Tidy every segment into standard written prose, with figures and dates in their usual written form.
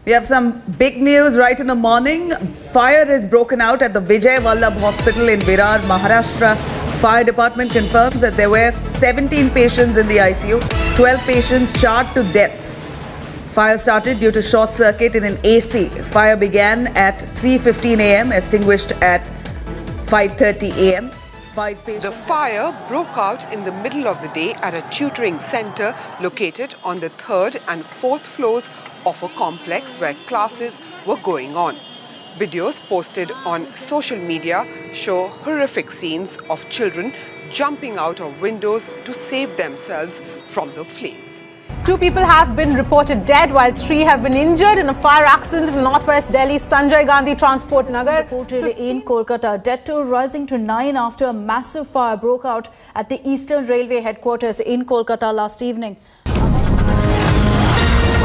We have some big news right in the morning. Fire is broken out at the Vijay Vallabh Hospital in Virar, Maharashtra. Fire department confirms that there were 17 patients in the ICU, 12 patients charred to death. Fire started due to short circuit in an AC. Fire began at 3:15 a.m., extinguished at 5:30 a.m. The fire broke out in the middle of the day at a tutoring center located on the 3rd and 4th floors of a complex where classes were going on. Videos posted on social media show horrific scenes of children jumping out of windows to save themselves from the flames. 2 people have been reported dead while 3 have been injured in a fire accident in northwest Delhi's Sanjay Gandhi Transport Nagar. Reported in Kolkata, death toll rising to 9 after a massive fire broke out at the Eastern Railway headquarters in Kolkata last evening.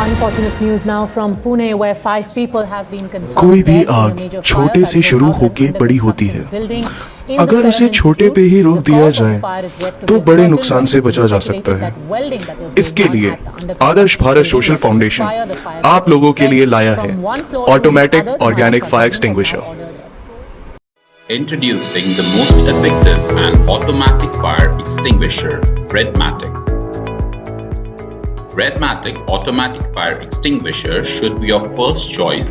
Unfortunate news now from Pune where 5 people have been confirmed. कोई भी आग छोटे से शुरू होके बड़ी होती है। अगर उसे छोटे पे ही रोक दिया जाए तो बड़े नुकसान से बचा जा सकता है। इसके लिए आदर्श भारत सोशल फाउंडेशन आप लोगों के लिए लाया है automatic organic fire extinguisher. Introducing the most effective and automatic fire extinguisher, Redmatic. Redmatic automatic fire extinguisher should be your first choice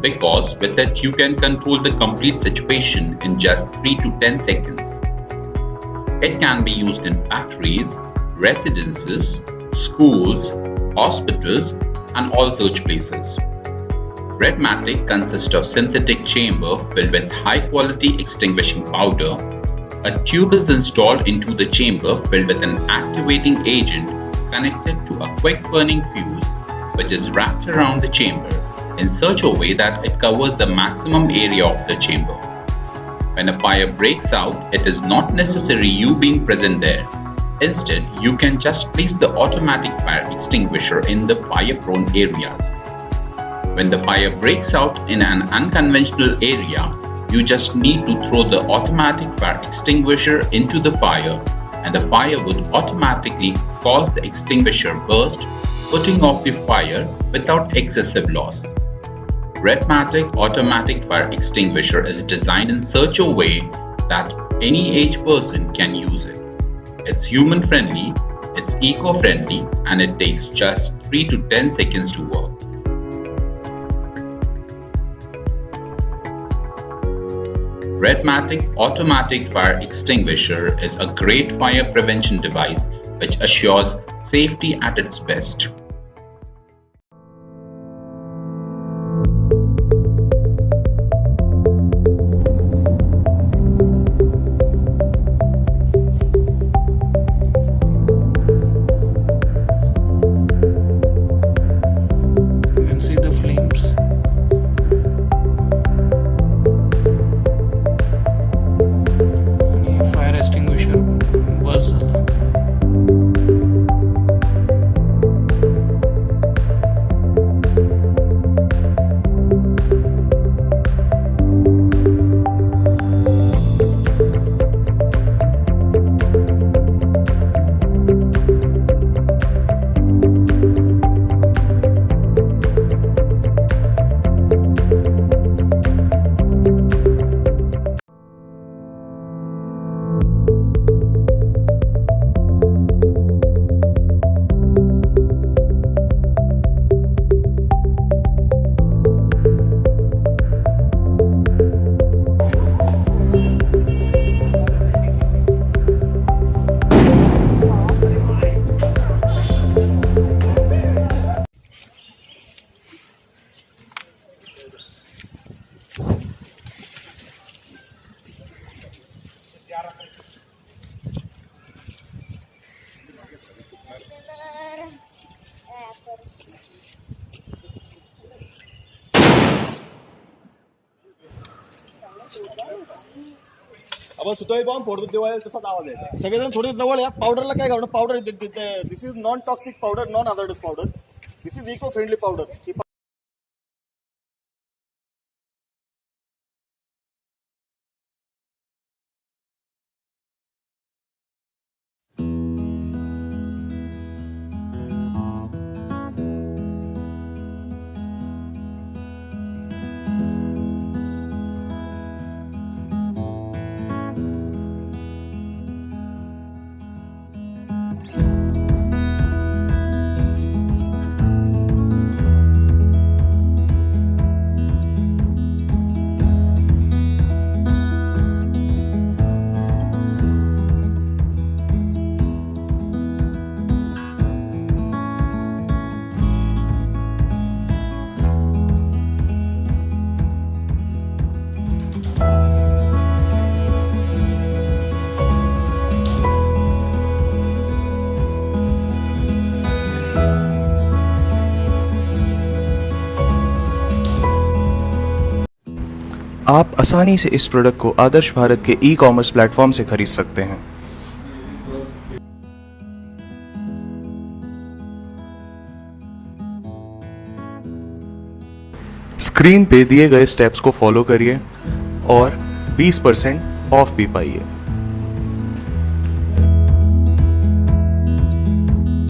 because with it you can control the complete situation in just 3 to 10 seconds. It can be used in factories, residences, schools, hospitals and all such places. Redmatic consists of synthetic chamber filled with high quality extinguishing powder. A tube is installed into the chamber filled with an activating agent connected to a quick burning fuse which is wrapped around the chamber in such a way that it covers the maximum area of the chamber. When a fire breaks out, it is not necessary you being present there. Instead, you can just place the automatic fire extinguisher in the fire-prone areas. When the fire breaks out in an unconventional area, you just need to throw the automatic fire extinguisher into the fire and the fire would automatically cause the extinguisher burst, putting off the fire without excessive loss. Redmatic automatic fire extinguisher is designed in such a way that any age person can use it. It's human friendly, it's eco-friendly and it takes just 3 to 10 seconds to work. Redmatic automatic fire extinguisher is a great fire prevention device which assures safety at its best. You can see the flames. Fire extinguisher बस झाला। आपण सुतळी पाहून फोडतो तेव्हा तसाच आवाज यायचा. सगळेजण थोडे जवळ या. पावडरला काय घालणं, powder this is non toxic powder, non hazardous powder. This is eco friendly powder. आप आसानी से इस प्रोडक्ट को आदर्श भारत के ई-कॉमर्स प्लेटफॉर्म से खरीद सकते हैं। स्क्रीन पे दिए गए स्टेप्स को फॉलो करिए और 20% ऑफ भी पाइए।